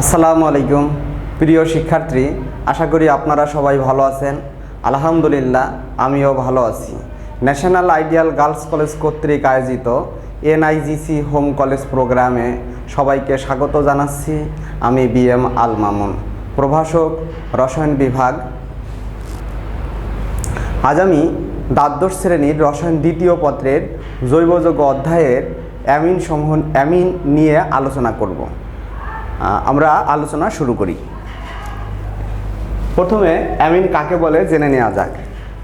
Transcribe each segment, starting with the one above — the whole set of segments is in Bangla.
আসসালামু আলাইকুম প্রিয় শিক্ষার্থী, আশা করি আপনারা সবাই ভালো আছেন। আলহামদুলিল্লাহ আমিও ভালো আছি। ন্যাশনাল আইডিয়াল গার্লস কলেজ কর্তৃক আয়োজিত এনআইজিসি হোম কলেজ প্রোগ্রামে সবাইকে স্বাগত জানাচ্ছি। আমি বিএম আল মামুন, প্রভাষক, রসায়ন বিভাগ। আজ আমি দ্বাদশ শ্রেণীর রসায়ন দ্বিতীয় পত্রের জৈব যৌগ অধ্যায়ের অ্যামিন নিয়ে আলোচনা করব। আমরা আলোচনা শুরু করি। প্রথমে অ্যামিন কাকে বলে জেনে নেওয়া যাক।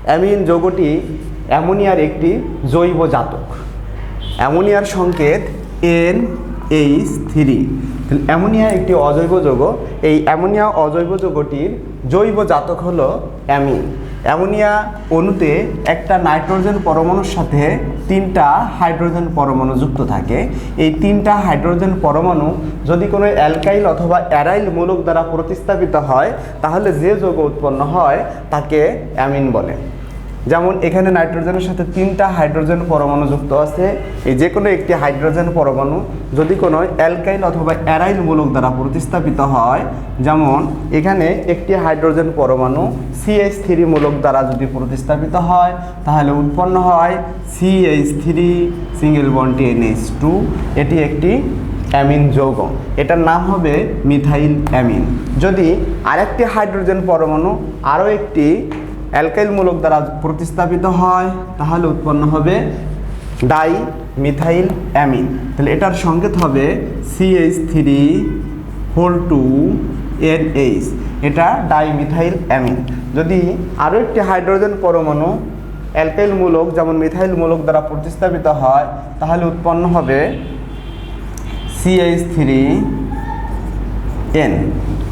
অ্যামিন যৌগটি অ্যামোনিয়ার একটি জৈব জাতক। অ্যামোনিয়ার সংকেত NH3। অ্যামোনিয়া একটি অজৈব যৌগ। এই অ্যামোনিয়া অজৈব যৌগটির জৈব জাতক হলো অ্যামিন। অ্যামোনিয়া অণুতে একটা নাইট্রোজেন পরমাণুর সাথে 3টা হাইড্রোজেন পরমাণু যুক্ত থাকে। এই 3টা হাইড্রোজেন পরমাণু যদি কোনো অ্যালকাইল অথবা অ্যারাইল মূলক দ্বারা প্রতিস্থাপিত হয়, তাহলে যে যৌগ উৎপন্ন হয় তাকে অ্যামিন বলে। যেমন এখানে নাইট্রোজেনের সাথে 3টা হাইড্রোজেন পরমাণু যুক্ত আছে। এই যে কোনো একটি হাইড্রোজেন পরমাণু যদি কোনো অ্যালকাইল অথবা অ্যারাইল মূলক দ্বারা প্রতিস্থাপিত হয়, যেমন এখানে একটি হাইড্রোজেন পরমাণু CH3 মূলক দ্বারা যদি প্রতিস্থাপিত হয়, তাহলে উৎপন্ন হয় CH3 সিঙ্গেল বন্ড NH2। এটি একটি অ্যামিন যৌগ। এটার নাম হবে মিথাইল অ্যামিন। যদি আরেকটি হাইড্রোজেন পরমাণু আরও একটি অ্যালকাইল মূলক দ্বারা প্রতিস্থাপিত হয়, তাহলে উৎপন্ন হবে ডাই মিথাইল অ্যামিন। তাহলে এটার সংকেত হবে CH3(2NH)। এটা ডাই মিথাইল অ্যামিন। যদি আরও একটি হাইড্রোজেন পরমাণু অ্যালকাইল মূলক যেমন মিথাইল মূলক দ্বারা প্রতিস্থাপিত হয়, তাহলে উৎপন্ন হবে CH3N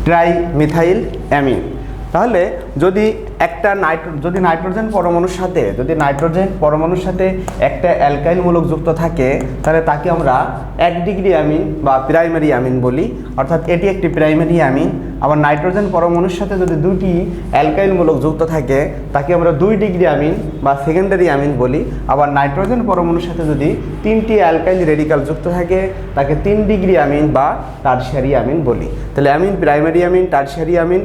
ট্রাই মিথাইল অ্যামিন। তাহলে যদি নাইট্রোজেন পরমাণুর সাথে একটা অ্যালকাইল মূলক যুক্ত থাকে, তাহলে তাকে আমরা 1 ডিগ্রি অ্যামিন বা প্রাইমারি অ্যামিন বলি, অর্থাৎ এটি একটি প্রাইমারি অ্যামিন। আবার নাইট্রোজেন পরমাণুর সাথে যদি 2টি অ্যালকাইল মূলক যুক্ত থাকে, তাকে আমরা 2 ডিগ্রি অ্যামিন বা সেকেন্ডারি অ্যামিন বলি। আবার নাইট্রোজেন পরমাণুর সাথে যদি 3টি অ্যালকাইল রেডিকাল যুক্ত থাকে, তাকে 3 ডিগ্রি অ্যামিন বা টারশিয়ারি অ্যামিন বলি। তাহলে amine primary amine, tertiary amine,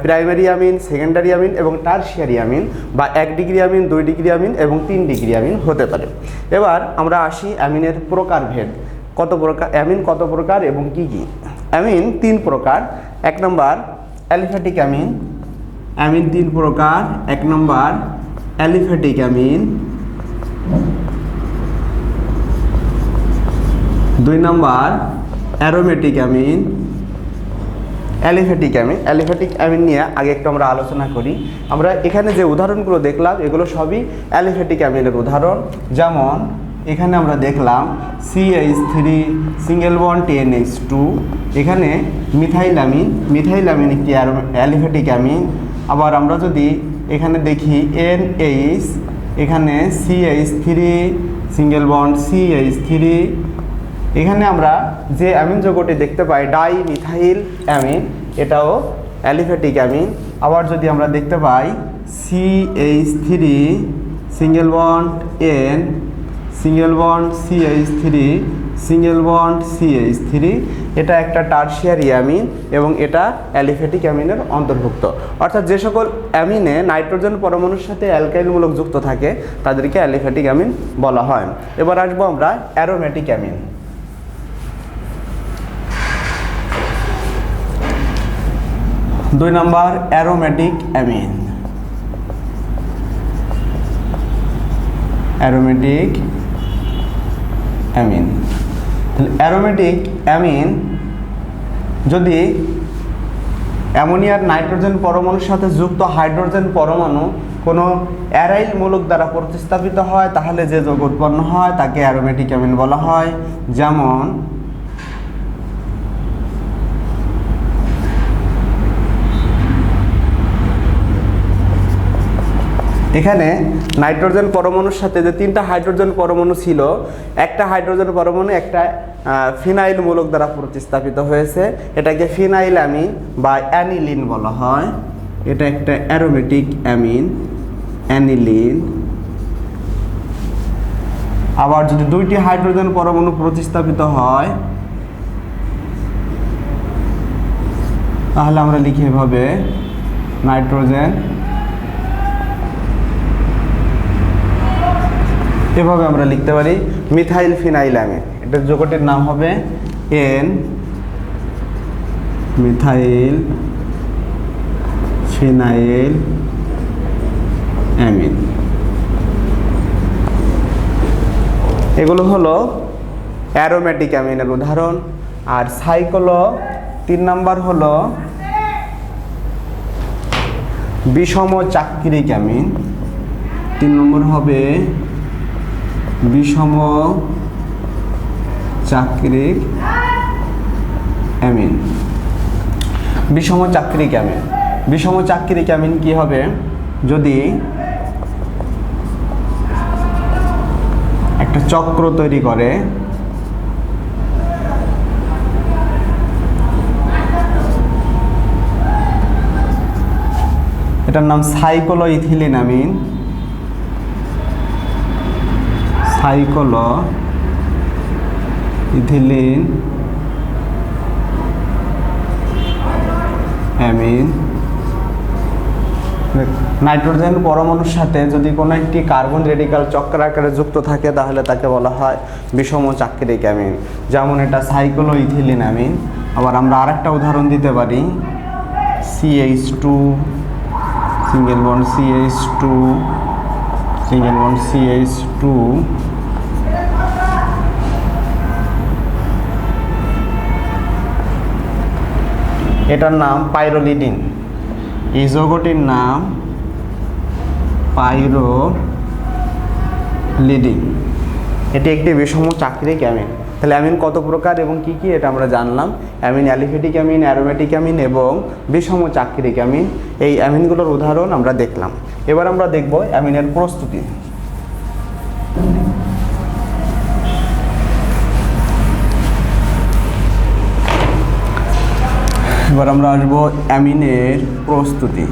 primary amine, secondary amine এবং টারশিয়ারি অ্যামিন বা 1 ডিগ্রি অ্যামিন, 2 ডিগ্রি অ্যামিন এবং 3 ডিগ্রি অ্যামিন হতে পারে। এবার আমরা আসি অ্যামিনের প্রকারভেদ। অ্যামিন কত প্রকার এবং কি কি? অ্যামিন 3 প্রকার। 1 নম্বর অ্যালিফ্যাটিক অ্যামিন। অ্যামিন 3 প্রকার। 1 নম্বর অ্যালিফ্যাটিক অ্যামিন, 2 নম্বর অ্যারোমেটিক অ্যামিন। অ্যালিফ্যাটিক অ্যামিন নিয়ে আগে একটু আমরা আলোচনা করি। আমরা এখানে যে উদাহরণগুলো দেখলাম, এগুলো সবই অ্যালিফ্যাটিক অ্যামিনের উদাহরণ। যেমন এখানে আমরা দেখলাম CH3 সিঙ্গেল বন্ড NH2। এখানে মিথাইল অ্যামিন একটি অ্যালিফ্যাটিক অ্যামিন। আবার আমরা যদি এখানে দেখি NH, এখানে CH3 সিঙ্গেল বন্ড CH3। এখানে আমরা যে অ্যামিন যৌগটি দেখতে পাই ডাই মিথাইল অ্যামিন, এটাও অ্যালিফ্যাটিক অ্যামিন। আবার যদি আমরা দেখতে পাই CH3 single bond N single bond CH3 single bond CH3, এটা একটা টারশিয়ারি অ্যামিন এবং এটা অ্যালিফ্যাটিক অ্যামিনের অন্তর্ভুক্ত। অর্থাৎ যে সকল অ্যামিনে নাইট্রোজেন পরমাণুর সাথে অ্যালকাইল মূলক যুক্ত থাকে, তাদেরকে অ্যালিফ্যাটিক অ্যামিন বলা হয়। এবার আসবো আমরা অ্যারোমেটিক অ্যামিন। 2 নম্বর অ্যারোমেটিক অ্যামিন। অ্যারোমেটিক অ্যামিন যদি অ্যামোনিয়ার নাইট্রোজেন পরমাণুর সাথে যুক্ত হাইড্রোজেন পরমাণু কোনো অ্যারাইল মূলক দ্বারা প্রতিস্থাপিত হয়, তাহলে যে যৌগ উৎপন্ন হয় তাকে অ্যারোমেটিক অ্যামিন বলা হয়। যেমন এখানে নাইট্রোজেন পরমাণুর সাথে যে 3টা হাইড্রোজেন পরমাণু ছিল, একটা হাইড্রোজেন পরমাণু একটা ফিনাইল মূলক দ্বারা প্রতিস্থাপিত হয়েছে, এটাকে ফিনাইল অ্যামিন বা অ্যানিলিন বলা হয়। এটা একটা অ্যারোমেটিক অ্যামিন, অ্যানিলিন। আবার যদি 2টি হাইড্রোজেন পরমাণু প্রতিস্থাপিত হয়, তাহলে আমরা লিখি এভাবে নাইট্রোজেন, এভাবে আমরা লিখতে পারি মিথাইল ফিনাইল অ্যামিন। এটার যৌগটির নাম হবে এন মিথাইল ফিনাইল অ্যামিন। এগুলো হলো অ্যারোমেটিক অ্যামিনের উদাহরণ। আর সাইক্লো 3 নাম্বার হলো বিষম চাক্রিক অ্যামিন। 3 নম্বর হবে বিষম চাক্রিক অ্যামিন। বিষম চাক্রিক অ্যামিন, বিষম চাক্রিক অ্যামিন কি হবে? যদি একটা চক্র তৈরি করে, এটার নাম cyclo ethylene amine, cyclo ethylene amine. Nitrogen পরমাণুর সাথে যদি কোনো একটি কার্বন রেডিকাল চক্র আকারে যুক্ত থাকে তাহলে তাকে বলা হয় বিষম চাক্রিক অ্যামিন। যেমন এটা সাইক্লো ইথিলিন অ্যামিন। আবার আমরা আরেকটা উদাহরণ দিতে পারি CH2 single bond CH2 single bond CH2 এটার নাম পাইরোলিডিন। এই যৌগটির নাম পাইরোলিডিন। এটি একটি বিষম চাক্রিক অ্যামিন। তাহলে অ্যামিন কত প্রকার এবং কি কি এটা আমরা জানলাম। Amine aliphatic amine, aromatic amine এবং বিষম চাক্রিক অ্যামিন। এই অ্যামিনগুলোর উদাহরণ আমরা দেখলাম। এবার আমরা দেখব অ্যামিনের প্রস্তুতি। এবার আমরা আসবো অ্যামিনের প্রস্তুতি।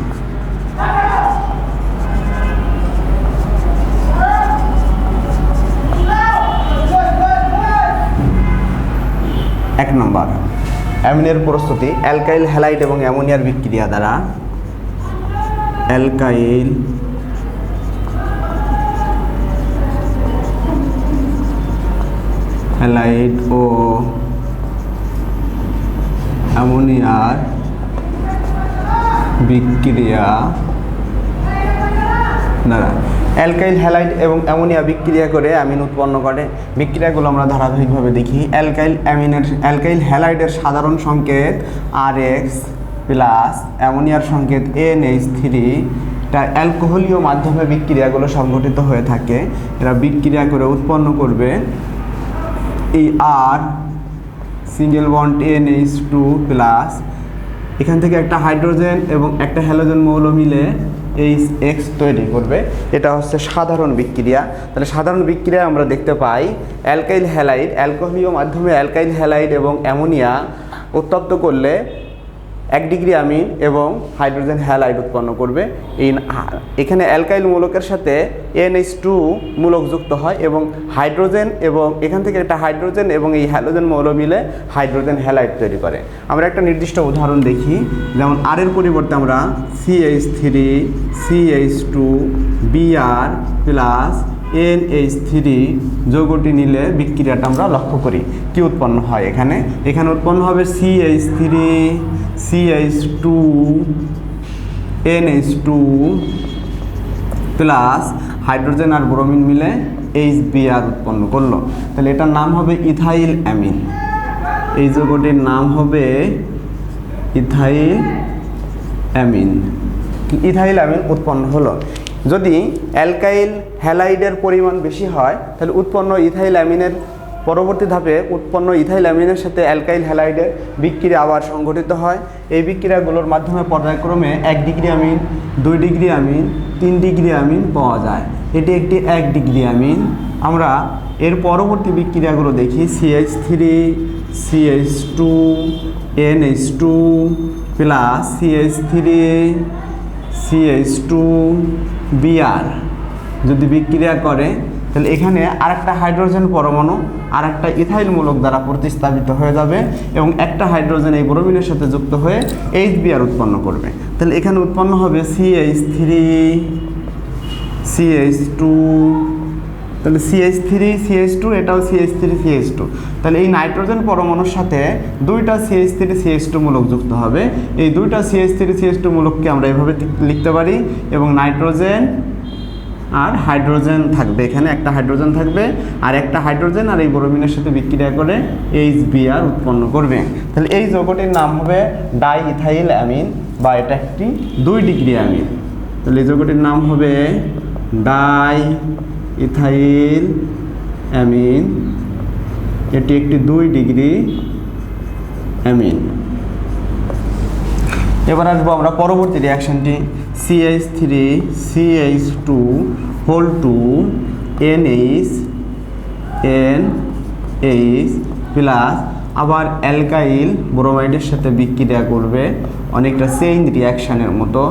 এক নম্বর অ্যামিনের প্রস্তুতি অ্যালকাইল হ্যালাইড এবং অ্যামোনিয়ার বিক্রিয়া দ্বারা। অ্যালকাইল হ্যালাইড ও অ্যামোনিয়ার বিক্রিয়া দ্বারা। অ্যালকাইল হ্যালাইড এবং অ্যামোনিয়া বিক্রিয়া করে অ্যামিন উৎপন্ন করে। বিক্রিয়াগুলো আমরা ধারাবাহিকভাবে দেখি। অ্যালকাইল হ্যালাইডের সাধারণ সংকেত RX প্লাস, অ্যামোনিয়ার সংকেত NH3। এটা অ্যালকোহলীয় মাধ্যমে বিক্রিয়াগুলো সংঘটিত হয়ে থাকে। এরা বিক্রিয়া করে উৎপন্ন করবে এই R single bond NH2 plus, এখান থেকে একটা হাইড্রোজেন এবং একটা হ্যালোজেন মৌল মিলে HX তৈরি করবে। এটা হচ্ছে সাধারণ বিক্রিয়া। তাহলে সাধারণ বিক্রিয়া আমরা দেখতে পাই অ্যালকাইল হ্যালাইড, অ্যালকোহলীয় মাধ্যমে অ্যালকাইল হ্যালাইড এবং অ্যামোনিয়া উত্তপ্ত করলে 1 ডিগ্রি অ্যামিন এবং হাইড্রোজেন হ্যালাইড উৎপন্ন করবে। এখানে অ্যালকাইল মূলকের সাথে NH2 মূলক যুক্ত হয় এবং হাইড্রোজেন, এবং এখান থেকে একটা হাইড্রোজেন এবং এই হ্যালোজেন মৌল মিলে হাইড্রোজেন হ্যালাইড তৈরি করে। আমরা একটা নির্দিষ্ট উদাহরণ দেখি। যেমন আর এর পরিবর্তে আমরা CH3 CH2 Br plus NH3 যৌগটি নিলে বিক্রিয়াটা আমরা লক্ষ্য করি। কি উৎপন্ন হয়? এখানে উৎপন্ন হবে CH3 CH2 NH2 plus hydrogen আর ব্রোমিন মিলে HBr উৎপন্ন করলো। তাহলে এটার নাম হবে ইথাইল অ্যামিন। এই যৌগটির নাম হবে ইথাইল অ্যামিন। ইথাইল অ্যামিন উৎপন্ন হলো। যদি অ্যালকাইল হ্যালাইডের পরিমাণ বেশি হয় তাহলে উৎপন্ন ইথাইল অ্যামিনের পরবর্তী ধাপে উৎপন্ন ইথাইল অ্যামিনের সাথে অ্যালকাইল হ্যালাইডের বিক্রিয়া আবার সংঘটিত হয়। এই বিক্রিয়াগুলোর মাধ্যমে পর্যায়ক্রমে 1 degree amine, 2 degree amine, 3 degree amine পাওয়া যায়। এটি একটি 1 ডিগ্রি অ্যামিন। আমরা এর পরবর্তী বিক্রিয়াগুলো দেখি। CH3 CH2 NH2 plus CH3 CH2 Br যদি বিক্রিয়া করে তাহলে এখানে আরেকটা হাইড্রোজেন পরমাণু আরেকটা ইথাইল মূলক দ্বারা প্রতিস্থাপিত হয়ে যাবে এবং একটা হাইড্রোজেন এই ব্রোমিনের সাথে যুক্ত হয়ে HBr উৎপন্ন করবে। তাহলে এখানে উৎপন্ন হবে CH3 CH2, তাহলে CH3 CH2, এটাও CH3 CH2। তাহলে এই নাইট্রোজেন পরমাণুর সাথে দুইটা CH3 CH2 মূলক যুক্ত হবে। এই দুইটা CH3 CH2 মূলককে আমরা এভাবে লিখতে পারি এবং নাইট্রোজেন আর হাইড্রোজেন থাকবে, এখানে একটা হাইড্রোজেন থাকবে আর একটা হাইড্রোজেন আর এই ব্রোমিনের সাথে বিক্রিয়া করে HBr উৎপন্ন করবে। তাহলে এই যৌগটির নাম হবে ডাই ইথাইল অ্যামিন বা এটা একটি 2 ডিগ্রি অ্যামিন। তাহলে এই যৌগটির নাম হবে ডাই ইথাইল অ্যামিন, এটি একটি 2 ডিগ্রি অ্যামিন। এবার আসবো আমরা পরবর্তী রিয়াকশনটি CH3 CH2 whole 2 NH plus আবার অ্যালকাইল ব্রোমাইডের সাথে বিক্রিয়া করবে অনেকটা চেইন রিয়াকশানের মতো।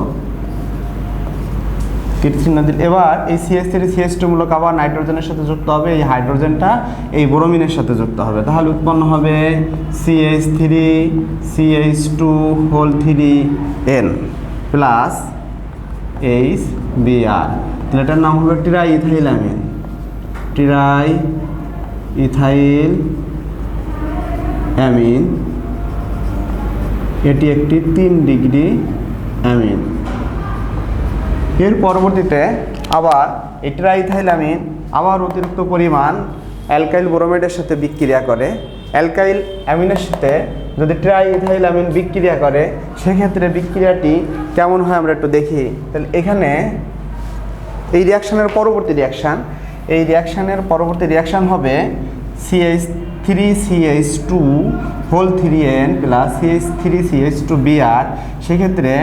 এবার এই CH3 CH2 মূলক আবার নাইট্রোজেনের সাথে যুক্ত হবে, এই হাইড্রোজেনটা এই ব্রোমিনের সাথে যুক্ত হবে, তাহলে উৎপন্ন হবে CH3 CH2 whole 3 N plus HBr। তাহলে এটার নাম হবে try ethyl amine, try ethyl amine, এটি একটি 3 ডিগ্রি অ্যামিন। এর পরবর্তীতে আবার এই ট্রাইইথাইল অ্যামিন আবার অতিরিক্ত পরিমাণ অ্যালকাইল ব্রোমাইডের সাথে বিক্রিয়া করে। অ্যালকাইল অ্যামিনের সাথে যদি ট্রাইইথাইল অ্যামিন বিক্রিয়া করে সেক্ষেত্রে বিক্রিয়াটি কেমন হয় আমরা একটু দেখি। তাহলে এখানে এই রিয়াকশানের পরবর্তী রিয়াকশান হবে CH3 CH2 whole 3N plus CH3 CH2Br। সেক্ষেত্রে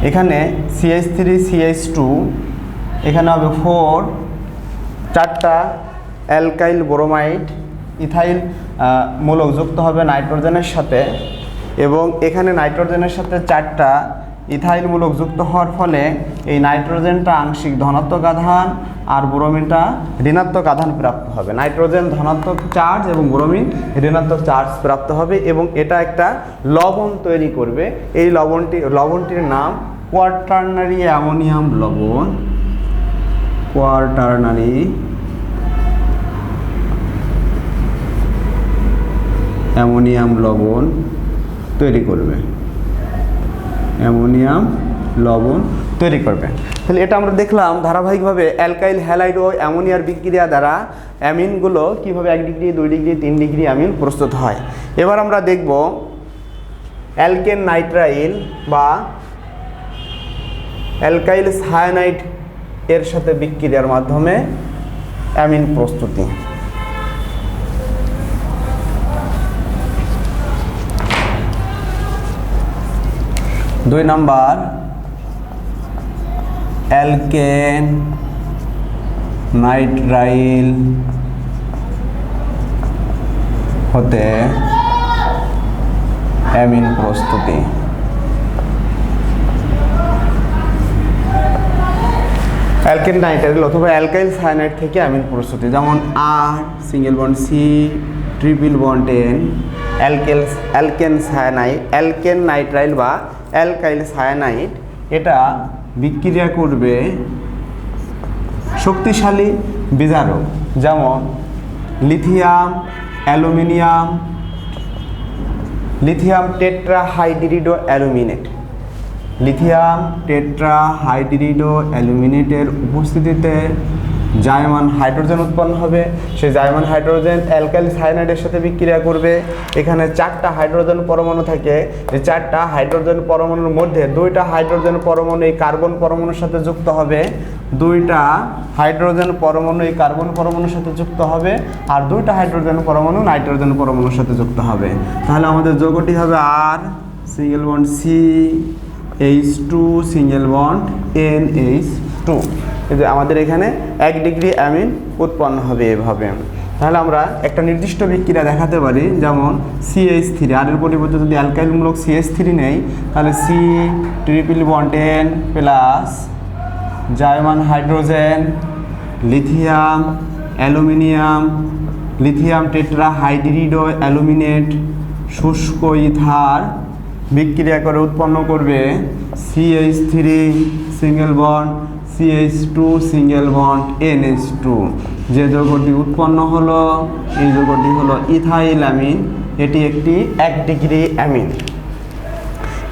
এখানে CH3 CH2 এখানে হবে 4টা অ্যালকাইল ব্রোমাইড ইথাইল মূলক যুক্ত হবে নাইট্রোজেনের সাথে এবং এখানে নাইট্রোজেনের সাথে 4টা ইথাইল মূলক যুক্ত হওয়ার ফলে এই নাইট্রোজেনটা আংশিক ধনাত্মক আধান আর ব্রোমিনটা ঋণাত্মক আধান প্রাপ্ত হবে। নাইট্রোজেন ধনাত্মক চার্জ এবং ব্রোমিন ঋণাত্মক চার্জ প্রাপ্ত হবে এবং এটা একটা লবণ তৈরি করবে। এই লবণটির নাম কোয়াটারনারি অ্যামোনিয়াম লবণ, কোয়াটারনারি অ্যামোনিয়াম লবণ তৈরি করবে, অ্যামোনিয়াম লবণ তৈরি করবে। তাহলে এটা আমরা দেখলাম ধারাবাহিকভাবে অ্যালকাইল হ্যালাইড ও অ্যামোনিয়ার বিক্রিয়া দ্বারা অ্যামিনগুলো কীভাবে 1 ডিগ্রি 2 ডিগ্রি 3 ডিগ্রি অ্যামিন প্রস্তুত হয়। এবার আমরা দেখব অ্যালকেন নাইট্রাইল বা অ্যালকাইল সায়ানাইড এর সাথে বিক্রিয়ার মাধ্যমে অ্যামিন প্রস্তুতি। দুই নাম্বার অ্যালকেন নাইট্রাইল হতে অ্যামিন প্রস্তুতি। অ্যালকেন নাইট্রাইল অথবা অ্যালকাইল সায়ানাইড থেকে অ্যামিন প্রস্তুতি, যেমন R single bond C triple bond N alkane nitrile বা অ্যালকাইল সায়ানাইড এটা বিক্রিয়া করবে শক্তিশালী বিজারক যেমন লিথিয়াম টেট্রাহাইড্রিডো অ্যালুমিনেটের উপস্থিতিতে জায়মান হাইড্রোজেন উৎপন্ন হবে। সেই জায়মান হাইড্রোজেন অ্যালকাইল সায়ানাইডের সাথে বিক্রিয়া করবে। এখানে 4টা হাইড্রোজেন পরমাণু থাকে, এই 4টা হাইড্রোজেন পরমাণুর মধ্যে 2টা হাইড্রোজেন পরমাণু এই কার্বন পরমাণুর সাথে যুক্ত হবে, 2টা হাইড্রোজেন পরমাণু এই কার্বন পরমাণুর সাথে যুক্ত হবে আর 2টা হাইড্রোজেন পরমাণু নাইট্রোজেন পরমাণুর সাথে যুক্ত হবে। তাহলে আমাদের যৌগটি হবে R single bond C H2 single bond NH2। কিন্তু আমাদের এখানে 1 ডিগ্রি অ্যামিন উৎপন্ন হবে এভাবে। তাহলে আমরা একটা নির্দিষ্ট বিক্রিয়া দেখাতে পারি, যেমন CH3 আর এর পরিবর্তে যদি অ্যালকাইলমূলক CH3 নেই তাহলে C triple bond N plus জার্মান hydrogen, lithium, aluminium, lithium tetrahydrido aluminate, শুষ্ক ইথার বিক্রিয়া করে উৎপন্ন করবে CH3 single bond CH2 single bond NH2। যে যৌগটি উৎপন্ন হলো এই যৌগটি হলো ইথাইল অ্যামিন। এটি একটি 1 ডিগ্রি অ্যামিন।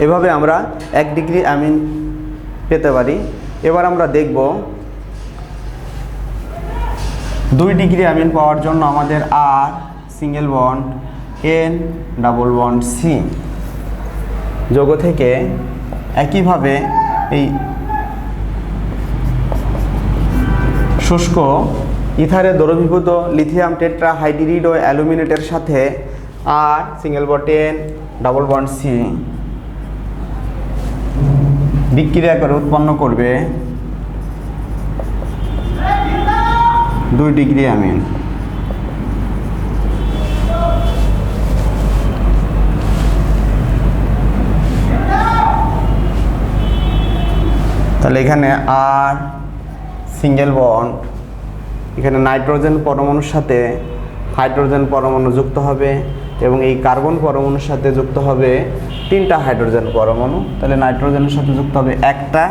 এভাবে আমরা 1 ডিগ্রি অ্যামিন পেতে পারি। এবার আমরা দেখব 2 ডিগ্রি অ্যামিন পাওয়ার জন্য আমাদের R single bond N double bond C যৌগ থেকে একইভাবে এই শুষ্ক ইথারে দ্রবীভূত লিথিয়াম টেট্রাহাইড্রিডো অ্যালুমিনেটের সাথে R single bond N double bond C বিক্রিয়া করে উৎপন্ন করবে 2 ডিগ্রি অ্যামিন। তাহলে এখানে আর সিঙ্গেল বন্ড, এখানে নাইট্রোজেন পরমাণুর সাথে হাইড্রোজেন পরমাণু যুক্ত হবে এবং এই কার্বন পরমাণুর সাথে যুক্ত হবে 3টা হাইড্রোজেন পরমাণু। তাহলে নাইট্রোজেনের সাথে যুক্ত হবে 1টা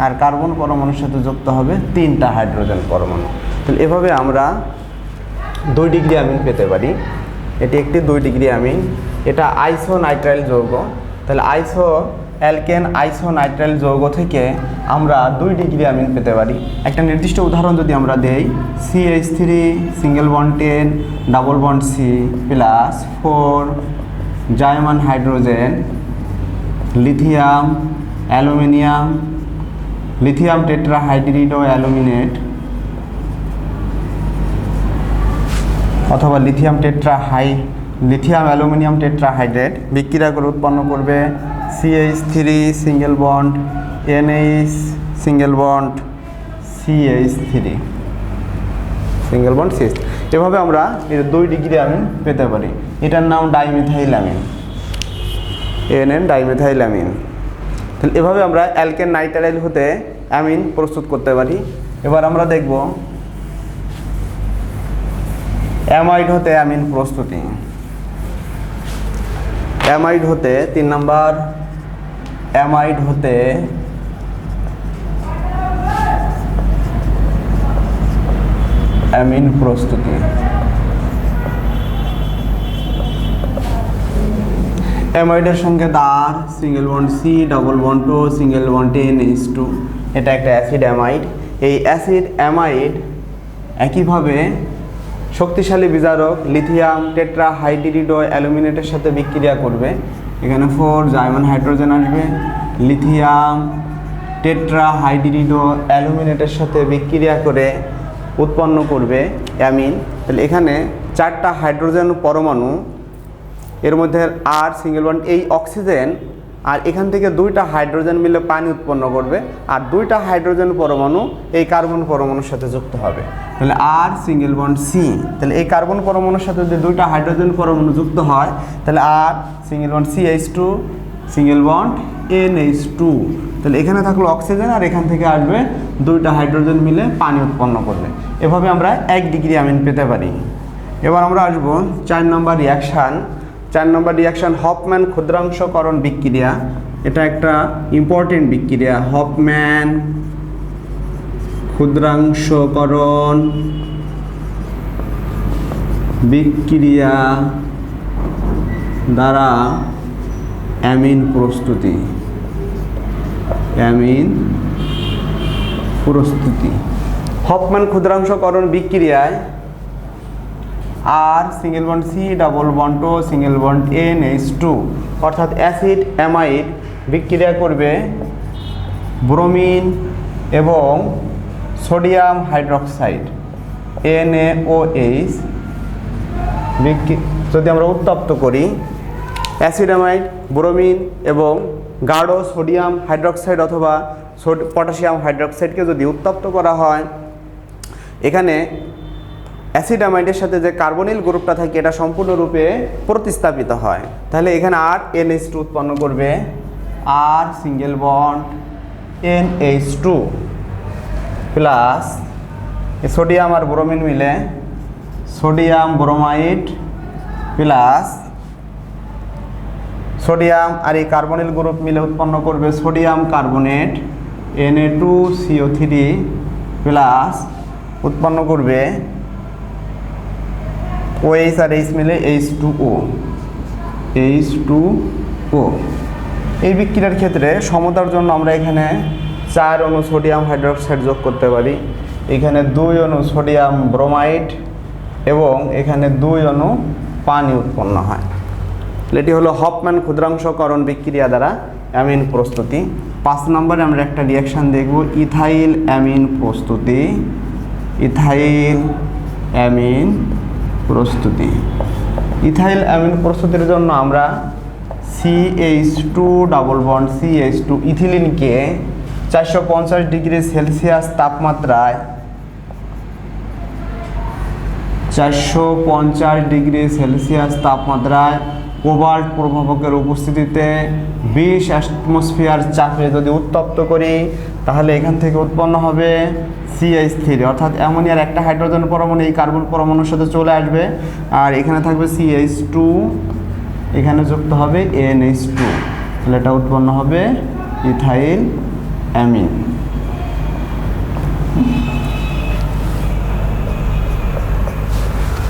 আর কার্বন পরমাণুর সাথে যুক্ত হবে 3টা হাইড্রোজেন পরমাণু। তাহলে এভাবে আমরা 2 ডিগ্রি অ্যামিন পেতে পারি। এটি একটি 2 ডিগ্রি অ্যামিন। এটা আইসোনাইট্রাইল যৌগ। তাহলে অ্যালকেন আইসোনাইট্রাইল যৌগ থেকে আমরা 2 ডিগ্রি অ্যামিন পেতে পারি। একটা নির্দিষ্ট উদাহরণ যদি আমরা দেই, CH3 single bond N double bond C plus 4 জার্মান hydrogen, lithium, aluminium, lithium tetrahydrido aluminate অথবা লিথিয়াম অ্যালুমিনিয়াম টেট্রাহাইড্রেট বিক্রিয়া করে উৎপন্ন করবে CH3 single bond NH single bond CH3 single bond CH। এভাবে আমরা এর 2 ডিগ্রি অ্যামিন পেতে পারি। এটার নাম dimethyl amine, NN dimethyl amine. তাহলে এভাবে আমরা অ্যালকেন নাইট্রাইল হতে অ্যামিন প্রস্তুত করতে পারি। এবার আমরা দেখব অ্যামাইড হতে অ্যামিন প্রস্তুতি। অ্যামাইড হতে 3 নাম্বার, অ্যামাইড হতে অ্যামিন প্রস্তুতি। অ্যামাইডের সঙ্গে তার single bond C double bond O single bond NH2। এটা একটা অ্যাসিড অ্যামাইড। এই অ্যাসিড অ্যামাইড একইভাবে শক্তিশালী বিজারক লিথিয়াম টেট্রাহাইড্রিডো অ্যালুমিনেটের সাথে বিক্রিয়া করবে। এখানে 4 জার্মান হাইড্রোজেন আসবে, লিথিয়াম টেট্রাহাইড্রিডো অ্যালুমিনেটের সাথে বিক্রিয়া করে উৎপন্ন করবে অ্যামিন। তাহলে এখানে 4টা হাইড্রোজেন পরমাণু, এর মধ্যে আর সিঙ্গেল বন্ড এই অক্সিজেন আর এখান থেকে 2টা হাইড্রোজেন মিলে পানি উৎপন্ন করবে আর 2টা হাইড্রোজেন পরমাণু এই কার্বন পরমাণুর সাথে যুক্ত হবে। তাহলে আর সিঙ্গেল বন্ড C। তাহলে এই কার্বন পরমাণুর সাথে যদি 2টা হাইড্রোজেন পরমাণু যুক্ত হয় তাহলে আর single bond CH2 single bond NH2। তাহলে এখানে থাকলো অক্সিজেন আর এখান থেকে আসবে 2টা হাইড্রোজেন মিলে পানি উৎপন্ন করবে। এভাবে আমরা 1 ডিগ্রি অ্যামিন পেতে পারি। এবার আমরা আসবো 4 নম্বর রিয়াকশান। 4 নম্বর রিয়াকশান হফম্যান ক্ষুদ্রাংশকরণ বিক্রিয়া। এটা একটা ইম্পর্টেন্ট বিক্রিয়া। হফম্যান ক্ষুদ্রাংশকরণ বিক্রিয়া দ্বারা অ্যামিন প্রস্তুতি। হফম্যান ক্ষুদ্রাংশকরণ বিক্রিয়ায় আর single bond C double bond O single bond NH2 অর্থাৎ অ্যাসিড অ্যামাইড বিক্রিয়া করবে ব্রোমিন এবং সোডিয়াম হাইড্রোক্সাইড NaOH। যদি আমরা উত্তপ্ত করি অ্যাসিড অ্যামাইড, ব্রোমিন এবং গাঢ় সোডিয়াম হাইড্রোক্সাইড অথবা পটাশিয়াম হাইড্রোক্সাইডকে যদি উত্তপ্ত করা হয়, এখানে অ্যাসিড অ্যামাইডের সাথে যে কার্বনিল গ্রুপটা থাকে এটা সম্পূর্ণরূপে প্রতিস্থাপিত হয়। তাহলে এখানে আর NH2 উৎপন্ন করবে, আর single bond NH2। Plus sodium আর ব্রোমিন মিলে সোডিয়াম ব্রোমাইড প্লাস সোডিয়াম আর এই কার্বনিল গ্রুপ মিলে উৎপন্ন করবে সোডিয়াম কার্বনেট Na2CO3 প্লাস উৎপন্ন করবে OH আর H মিলে H2O। এই বিক্রিয়ার ক্ষেত্রে সমতার জন্য আমরা এখানে 4 অণু সোডিয়াম হাইড্রোক্সাইড যোগ করতে পারি, এখানে 2 অণু সোডিয়াম ব্রোমাইড এবং এখানে 2 অণু পানি উৎপন্ন হয়। এটি হলো হফম্যান ক্ষুদ্রাংশকরণ বিক্রিয়া দ্বারা অ্যামিন প্রস্তুতি। 5 নম্বরে আমরা একটা রিঅ্যাকশন দেখব, ইথাইল অ্যামিন প্রস্তুতি। ইথাইল অ্যামিন প্রস্তুতির জন্য আমরা CH2 double bond CH2 ইথিলিনকে 450 degree Celsius তাপমাত্রায় 450 ডিগ্রি সেলসিয়াস তাপমাত্রায় কোবাল্ট প্রভাবকের উপস্থিতিতে 20 অ্যাটমসফিয়ার চাপে যদি উত্তপ্ত করি তাহলে এখান থেকে উৎপন্ন হবে CH3, অর্থাৎ অ্যামোনিয়ার একটা হাইড্রোজেন পরমাণু এই কার্বন পরমাণুর সাথে চলে আসবে আর এখানে থাকবে CH2, এখানে যুক্ত হবে NH2, তাহলে এটা উৎপন্ন হবে ইথাইল অ্যামিন।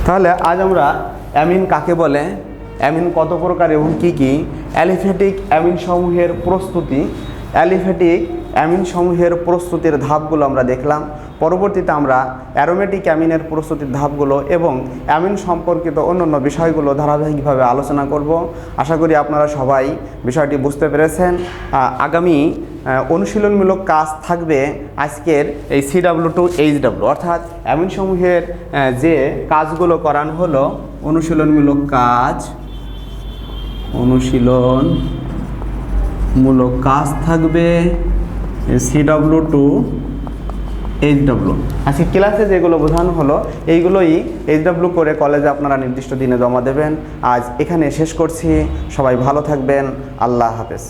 তাহলে আজ আমরা অ্যামিন কাকে বলে, অ্যামিন কত প্রকার এবং কি কি, অ্যালিফ্যাটিক অ্যামিন সমূহের প্রস্তুতির ধাপগুলো আমরা দেখলাম। পরবর্তীতে আমরা অ্যারোমেটিক অ্যামিনের প্রস্তুতির ধাপগুলো এবং অ্যামিন সম্পর্কিত অন্যান্য বিষয়গুলো ধারাবাহিকভাবে আলোচনা করব। আশা করি আপনারা সবাই বিষয়টি বুঝতে পেরেছেন। আগামী অনুশীলনমূলক কাজ থাকবে আজকের এই CW2HW, অর্থাৎ অ্যামিন সমূহের যে কাজগুলো করানো হলো অনুশীলনমূলক কাজ থাকবে CW2HW। আজকে ক্লাসে যেগুলো বোঝানো হলো এইগুলোই HW করে কলেজে আপনারা নির্দিষ্ট দিনে জমা দেবেন। আজ এখানে শেষ করছি, সবাই ভালো থাকবেন, আল্লাহ হাফেজ।